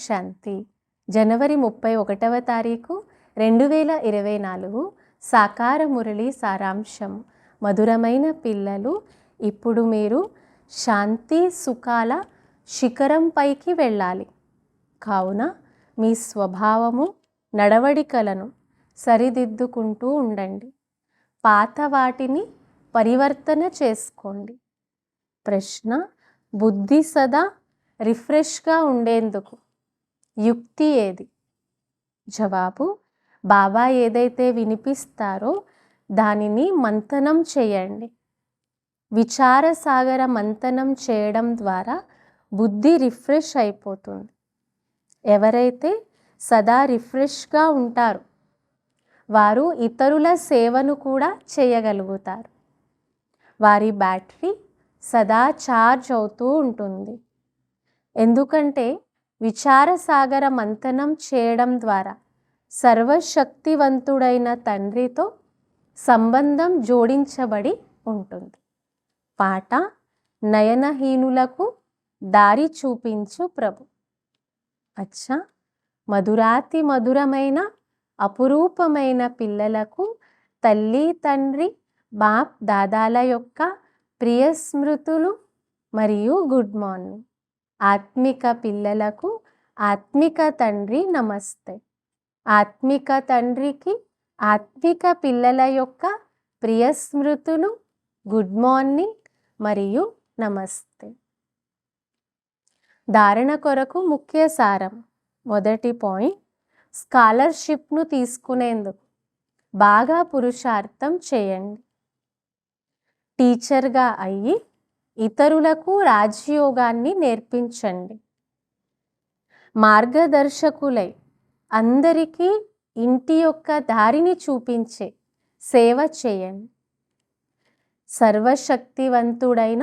శాంతి. జనవరి 31వ తారీఖు 2024 సాకార మురళి సారాంశం. మధురమైన పిల్లలు, ఇప్పుడు మీరు శాంతి సుఖాల శిఖరంపైకి వెళ్ళాలి. కావున మీ స్వభావము నడవడికలను సరిదిద్దుకుంటూ ఉండండి. పాత వాటిని పరివర్తన చేసుకోండి. ప్రశ్న: బుద్ధి సదా రిఫ్రెష్గా ఉండేందుకు యుక్తి ఏది? జవాబు: బాబా ఏదైతే వినిపిస్తారో దానిని మంథనం చేయండి. విచారసాగర మంథనం చేయడం ద్వారా బుద్ధి రిఫ్రెష్ అయిపోతుంది. ఎవరైతే సదా రిఫ్రెష్గా ఉంటారో వారు ఇతరుల సేవను కూడా చేయగలుగుతారు. వారి బ్యాటరీ సదా ఛార్జ్ అవుతూ ఉంటుంది. ఎందుకంటే విచారసాగర మంథనం చేయడం ద్వారా సర్వశక్తివంతుడైన తండ్రితో సంబంధం జోడించబడి ఉంటుంది. పాట: నయనహీనులకు దారి చూపించు ప్రభు. అచ్చా, మధురాతి మధురమైన అపురూపమైన పిల్లలకు తల్లి తండ్రి బాప్ దాదాల యొక్క ప్రియ స్మృతులు మరియు గుడ్ మార్నింగ్. ఆత్మిక పిల్లలకు ఆత్మిక తండ్రి నమస్తే. ఆత్మిక తండ్రికి ఆత్మిక పిల్లల యొక్క ప్రియ స్మృతులు, గుడ్ మార్నింగ్ మరియు నమస్తే. ధారణ కొరకు ముఖ్య సారం. మొదటి పాయింట్: స్కాలర్షిప్ను తీసుకునేందుకు బాగా పురుషార్థం చేయండి. టీచర్గా అయ్యి ఇతరులకు రాజయోగాన్ని నేర్పించండి. మార్గదర్శకులై అందరికీ ఇంటి యొక్క దారిని చూపించే సేవ చేయండి. సర్వశక్తివంతుడైన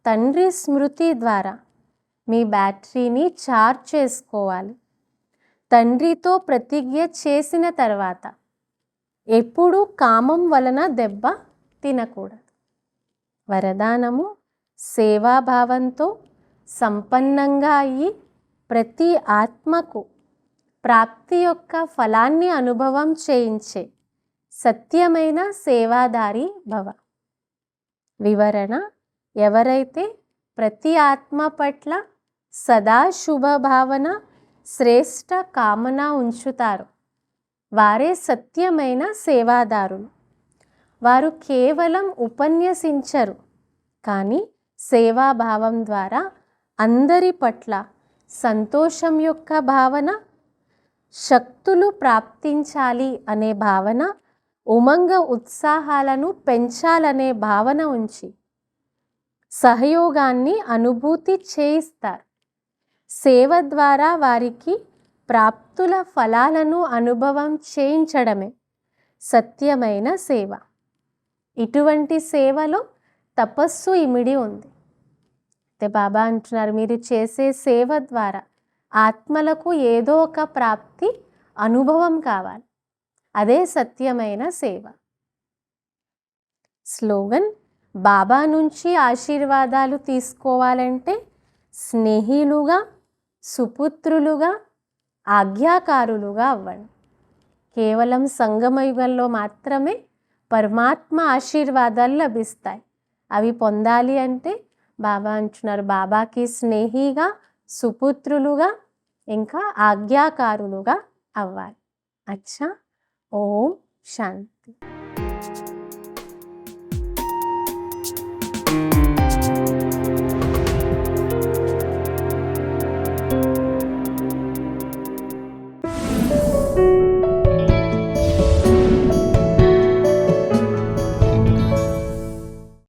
తండ్రి స్మృతి ద్వారా మీ బ్యాటరీని ఛార్జ్ చేసుకోవాలి. తండ్రితో ప్రతిజ్ఞ చేసిన తర్వాత ఎప్పుడూ కామం వలన దెబ్బ తినకూడదు. వరదానము: సేవాభావంతో సంపన్నంగా అయ్యి ప్రతి ఆత్మకు ప్రాప్తి యొక్క ఫలాన్ని అనుభవం చేయించే సత్యమైన సేవాదారి భవ. వివరణ: ఎవరైతే ప్రతి ఆత్మ పట్ల సదా శుభభావన, శ్రేష్ట కామన ఉంచుతారో వారే సత్యమైన సేవాదారులు. వారు కేవలం ఉపన్యసించరు, కానీ సేవాభావం ద్వారా అందరి పట్ల సంతోషం యొక్క భావన, శక్తులు ప్రాప్తించాలి అనే భావన, ఉమంగ ఉత్సాహాలను పెంచాలనే భావన ఉంచి సహయోగాన్ని అనుభూతి చేయిస్తారు. సేవ ద్వారా వారికి ప్రాప్తుల ఫలాలను అనుభవం చేయించడమే సత్యమైన సేవ. ఇటువంటి సేవలో తపస్సు ఇమిడి ఉంది. అయితే బాబా అంటున్నారు, మీరు చేసే సేవ ద్వారా ఆత్మలకు ఏదో ఒక ప్రాప్తి అనుభవం కావాలి. అదే సత్యమైన సేవ. స్లోగన్: బాబా నుంచి ఆశీర్వాదాలు తీసుకోవాలంటే స్నేహిలుగా, సుపుత్రులుగా, ఆజ్ఞాకారులుగా అవ్వండి. కేవలం సంగమయుగంలో మాత్రమే పరమాత్మ ఆశీర్వాదాలు లభిస్తాయి. అవి పొందాలి అంటే బాబా అంటున్నారు, బాబాకి స్నేహిగా, సుపుత్రులుగా, ఇంకా ఆజ్ఞాకారులుగా అవ్వాలి. అచ్చా, ఓం శాంతి.